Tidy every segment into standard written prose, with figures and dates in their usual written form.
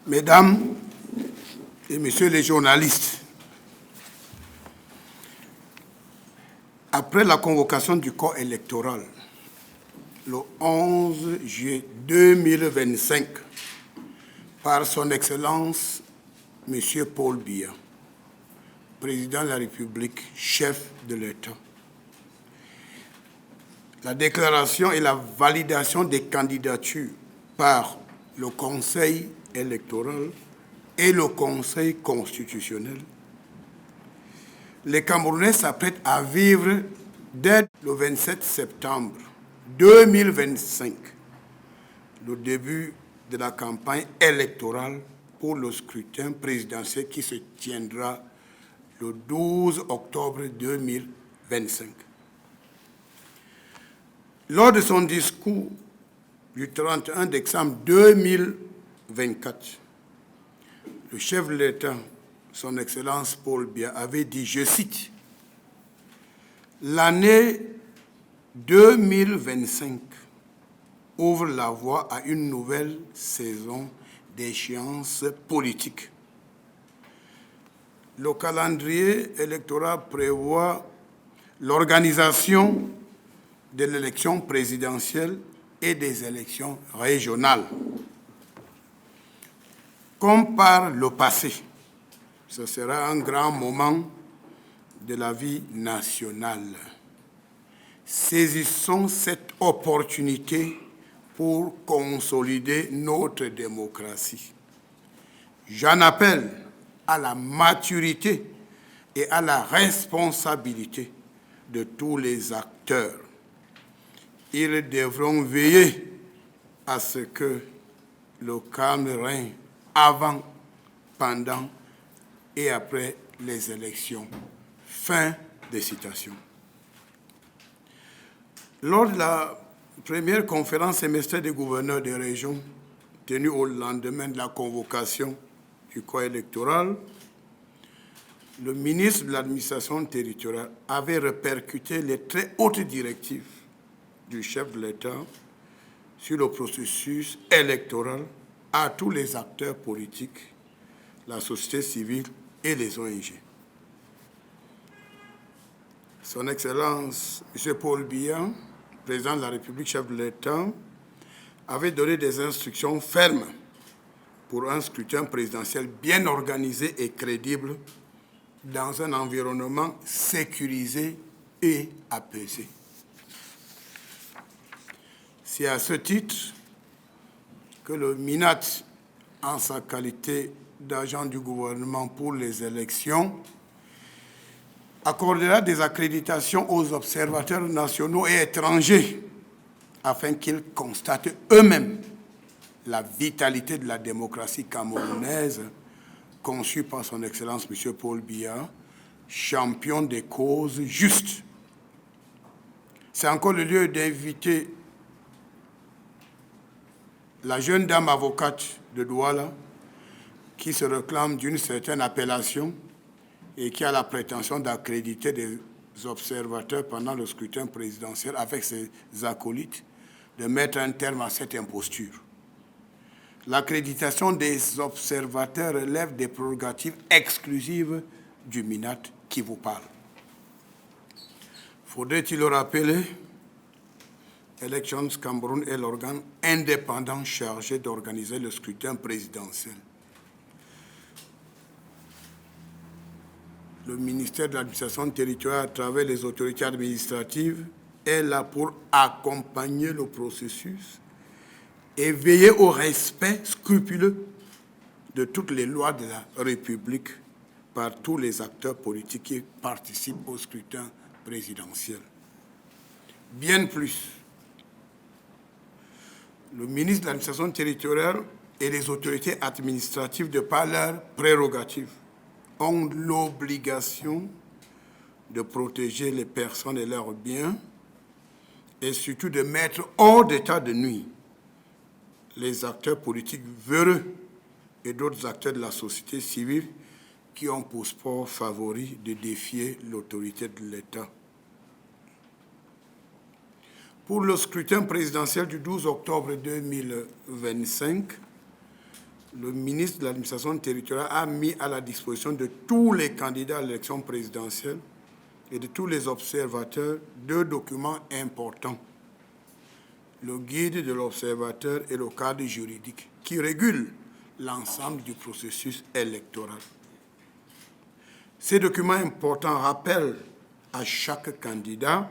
Mesdames et Messieurs les journalistes, après la convocation du corps électoral le 11 juillet 2025 par son Excellence M. Paul Biya, Président de la République, chef de l'État, la déclaration et la validation des candidatures par le Conseil électoral et le Conseil constitutionnel, les Camerounais s'apprêtent à vivre dès le 27 septembre 2025 le début de la campagne électorale pour le scrutin présidentiel qui se tiendra le 12 octobre 2025. Lors de son discours du 31 décembre 2024, le chef de l'État, son Excellence Paul Biya, avait dit, je cite, « L'année 2025 ouvre la voie à une nouvelle saison d'échéances politiques. Le calendrier électoral prévoit l'organisation de l'élection présidentielle et des élections régionales. Comme par le passé, ce sera un grand moment de la vie nationale. Saisissons cette opportunité pour consolider notre démocratie. J'en appelle à la maturité et à la responsabilité de tous les acteurs. Ils devront veiller à ce que le calme règne avant, pendant et après les élections. » Fin de citation. Lors de la première conférence semestrielle des gouverneurs des régions, tenue au lendemain de la convocation du corps électoral, le ministre de l'administration territoriale avait répercuté les très hautes directives du chef de l'État sur le processus électoral à tous les acteurs politiques, la société civile et les ONG. Son Excellence M. Paul Biya, Président de la République, chef de l'État, avait donné des instructions fermes pour un scrutin présidentiel bien organisé et crédible dans un environnement sécurisé et apaisé. C'est à ce titre que le MINAT, en sa qualité d'agent du gouvernement pour les élections, accordera des accréditations aux observateurs nationaux et étrangers afin qu'ils constatent eux-mêmes la vitalité de la démocratie camerounaise conçue par son Excellence M. Paul Biya, champion des causes justes. C'est encore le lieu d'inviter la jeune dame avocate de Douala qui se réclame d'une certaine appellation et qui a la prétention d'accréditer des observateurs pendant le scrutin présidentiel avec ses acolytes, de mettre un terme à cette imposture. L'accréditation des observateurs relève des prérogatives exclusives du MINAT qui vous parle. Faudrait-il le rappeler, Elections Cameroun est l'organe indépendant chargé d'organiser le scrutin présidentiel. Le ministère de l'administration territoriale, à travers les autorités administratives, est là pour accompagner le processus et veiller au respect scrupuleux de toutes les lois de la République par tous les acteurs politiques qui participent au scrutin présidentiel. Bien plus, le ministre de l'administration territoriale et les autorités administratives, de par leurs prérogatives, ont l'obligation de protéger les personnes et leurs biens et surtout de mettre hors d'état de nuire les acteurs politiques véreux et d'autres acteurs de la société civile qui ont pour sport favori de défier l'autorité de l'État. Pour le scrutin présidentiel du 12 octobre 2025, le ministre de l'administration territoriale a mis à la disposition de tous les candidats à l'élection présidentielle et de tous les observateurs 2 documents importants. Le guide de l'observateur et le cadre juridique qui régule l'ensemble du processus électoral. Ces documents importants rappellent à chaque candidat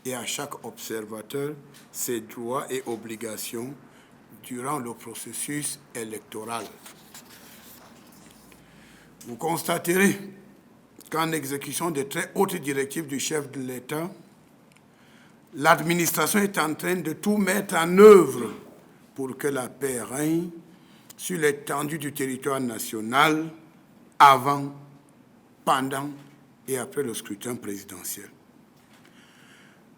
et à chaque observateur ses droits et obligations durant le processus électoral. Vous constaterez qu'en exécution des très hautes directives du chef de l'État, l'administration est en train de tout mettre en œuvre pour que la paix règne sur l'étendue du territoire national avant, pendant et après le scrutin présidentiel.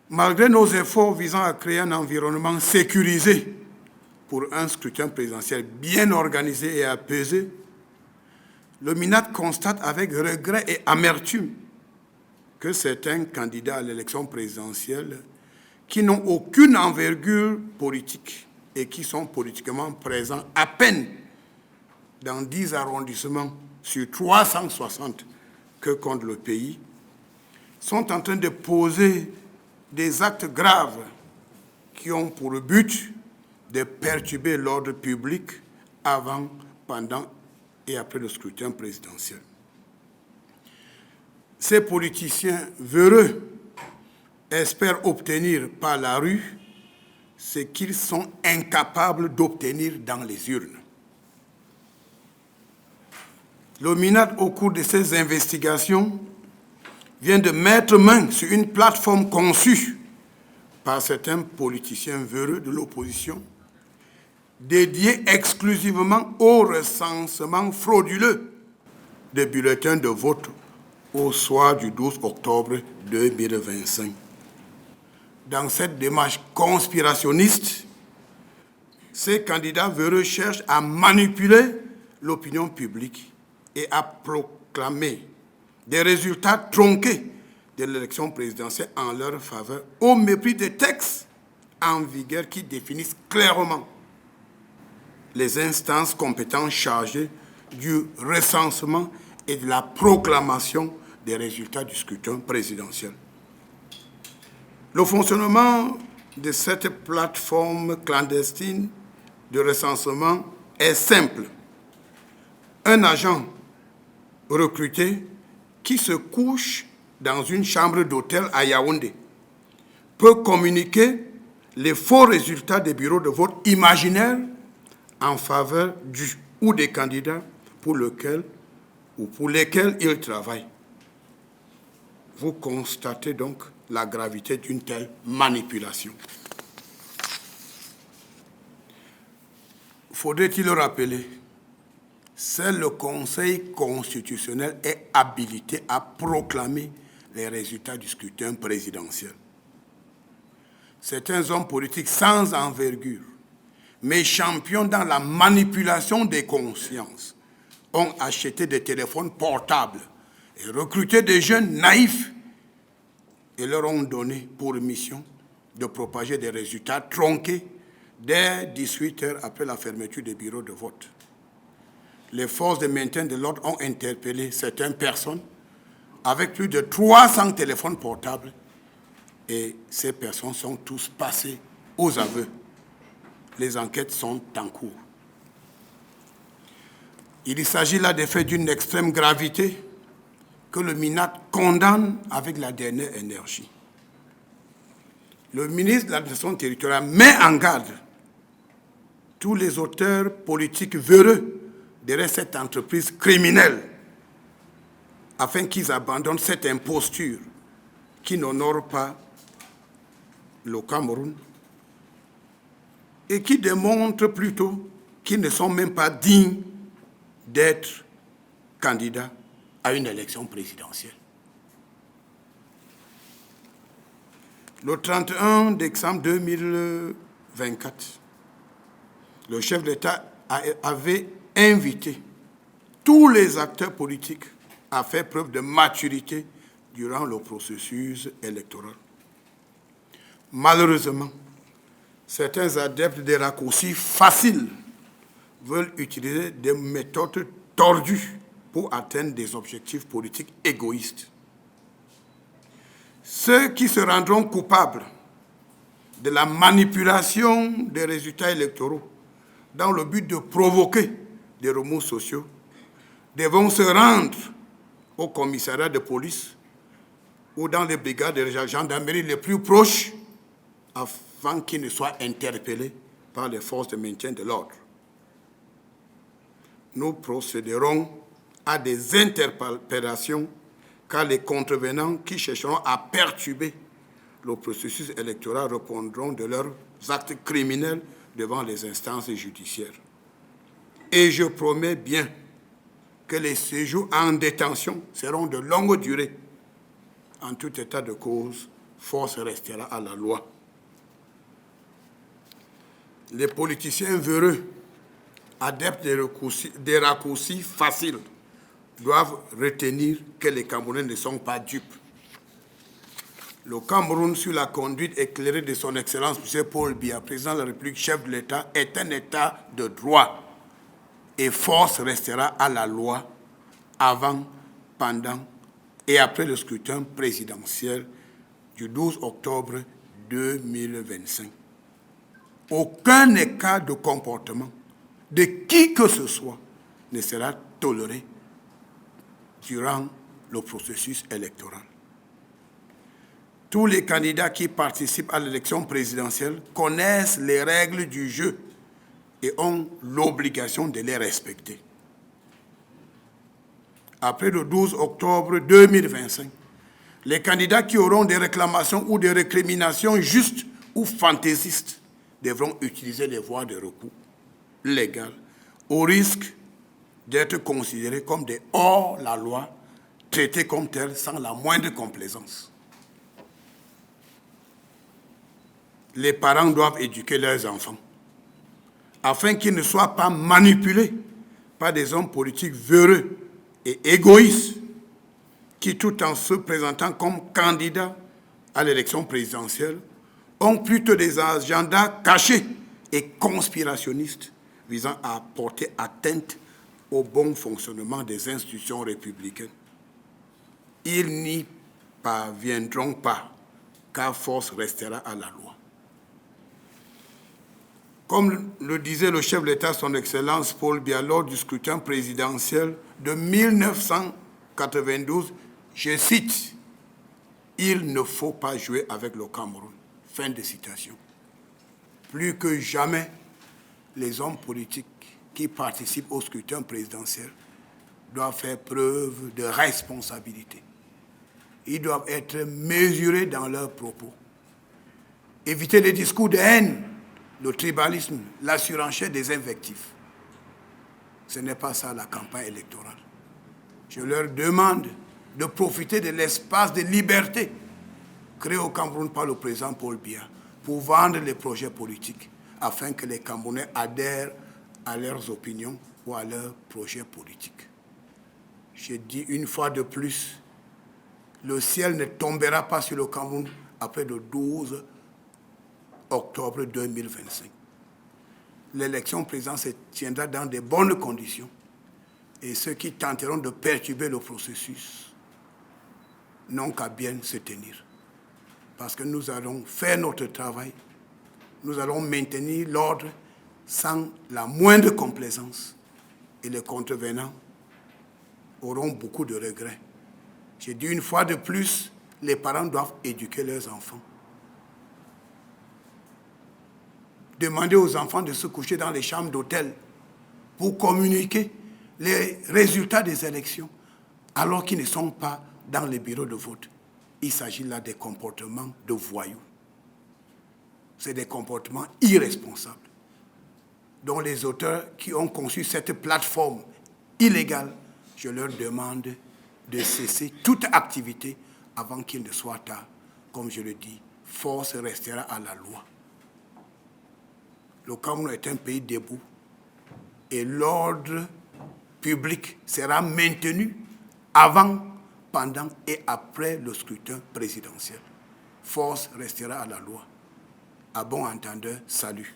Malgré nos efforts visant à créer un environnement sécurisé pour un scrutin présidentiel bien organisé et apaisé, le MINAT constate avec regret et amertume que certains candidats à l'élection présidentielle qui n'ont aucune envergure politique et qui sont politiquement présents à peine dans 10 arrondissements sur 360 que compte le pays, sont en train de poser des actes graves qui ont pour but de perturber l'ordre public avant, pendant et après le scrutin présidentiel. Ces politiciens véreux espèrent obtenir par la rue ce qu'ils sont incapables d'obtenir dans les urnes. Le MINAT, au cours de ses investigations, vient de mettre main sur une plateforme conçue par certains politiciens véreux de l'opposition, dédiée exclusivement au recensement frauduleux des bulletins de vote au soir du 12 octobre 2025. Dans cette démarche conspirationniste, ces candidats véreux cherchent à manipuler l'opinion publique et à proclamer des résultats tronqués de l'élection présidentielle en leur faveur, au mépris des textes en vigueur qui définissent clairement les instances compétentes chargées du recensement et de la proclamation des résultats du scrutin présidentiel. Le fonctionnement de cette plateforme clandestine de recensement est simple. Un agent recruté qui se couche dans une chambre d'hôtel à Yaoundé peut communiquer les faux résultats des bureaux de vote imaginaires en faveur du ou des candidats pour lesquels il travaille. Vous constatez donc la gravité d'une telle manipulation. Faudrait-il le rappeler, seul le Conseil constitutionnel est habilité à proclamer les résultats du scrutin présidentiel. Certains hommes politiques sans envergure, mais champions dans la manipulation des consciences, ont acheté des téléphones portables et recruté des jeunes naïfs et leur ont donné pour mission de propager des résultats tronqués dès 18 heures après la fermeture des bureaux de vote. Les forces de maintien de l'ordre ont interpellé certaines personnes avec plus de 300 téléphones portables et ces personnes sont tous passées aux aveux. Les enquêtes sont en cours. Il s'agit là des faits d'une extrême gravité que le MINAT condamne avec la dernière énergie. Le ministre de l'administration territoriale met en garde tous les auteurs politiques véreux derrière cette entreprise criminelle afin qu'ils abandonnent cette imposture qui n'honore pas le Cameroun et qui démontre plutôt qu'ils ne sont même pas dignes d'être candidats à une élection présidentielle. Le 31 décembre 2024, le chef d'État avait invité tous les acteurs politiques à faire preuve de maturité durant le processus électoral. Malheureusement, certains adeptes des raccourcis faciles veulent utiliser des méthodes tordues pour atteindre des objectifs politiques égoïstes. Ceux qui se rendront coupables de la manipulation des résultats électoraux dans le but de provoquer des remous sociaux devront se rendre au commissariat de police ou dans les brigades de gendarmerie les plus proches afin qu'ils ne soient interpellés par les forces de maintien de l'ordre. Nous procéderons à des interpellations car les contrevenants qui chercheront à perturber le processus électoral répondront de leurs actes criminels devant les instances judiciaires. Et je promets bien que les séjours en détention seront de longue durée. En tout état de cause, force restera à la loi. Les politiciens véreux, adeptes des raccourcis faciles, doivent retenir que les Camerounais ne sont pas dupes. Le Cameroun, sous la conduite éclairée de son Excellence M. Paul Biya, président de la République, chef de l'État, est un État de droit et force restera à la loi avant, pendant et après le scrutin présidentiel du 12 octobre 2025. Aucun écart de comportement de qui que ce soit ne sera toléré durant le processus électoral. Tous les candidats qui participent à l'élection présidentielle connaissent les règles du jeu et ont l'obligation de les respecter. Après le 12 octobre 2025, les candidats qui auront des réclamations ou des récriminations justes ou fantaisistes devront utiliser les voies de recours légales au risque d'être considérés comme des hors-la-loi, traités comme tels sans la moindre complaisance. Les parents doivent éduquer leurs enfants afin qu'ils ne soient pas manipulés par des hommes politiques véreux et égoïstes qui, tout en se présentant comme candidats à l'élection présidentielle, ont plutôt des agendas cachés et conspirationnistes visant à porter atteinte au bon fonctionnement des institutions républicaines. Ils n'y parviendront pas, car force restera à la loi. Comme le disait le chef de l'État, son Excellence Paul Biya, lors du scrutin présidentiel de 1992, je cite, « Il ne faut pas jouer avec le Cameroun ». Fin de citation. Plus que jamais, les hommes politiques qui participent au scrutin présidentiel doivent faire preuve de responsabilité. Ils doivent être mesurés dans leurs propos. Éviter les discours de haine, le tribalisme, la surenchère des invectives. Ce n'est pas ça la campagne électorale. Je leur demande de profiter de l'espace de liberté créé au Cameroun par le président Paul Biya pour vendre les projets politiques afin que les Camerounais adhèrent à leurs opinions ou à leurs projets politiques. Je dis une fois de plus, le ciel ne tombera pas sur le Cameroun après le 12 octobre 2025. L'élection présidentielle se tiendra dans de bonnes conditions et ceux qui tenteront de perturber le processus n'ont qu'à bien se tenir. Parce que nous allons faire notre travail, nous allons maintenir l'ordre sans la moindre complaisance et les contrevenants auront beaucoup de regrets. J'ai dit une fois de plus, les parents doivent éduquer leurs enfants. Demander aux enfants de se coucher dans les chambres d'hôtel pour communiquer les résultats des élections alors qu'ils ne sont pas dans les bureaux de vote. Il s'agit là des comportements de voyous. C'est des comportements irresponsables dont les auteurs qui ont conçu cette plateforme illégale, je leur demande de cesser toute activité avant qu'il ne soit tard. Comme je le dis, force restera à la loi. Le Cameroun est un pays debout et l'ordre public sera maintenu avant, pendant et après le scrutin présidentiel. Force restera à la loi. À bon entendeur, salut.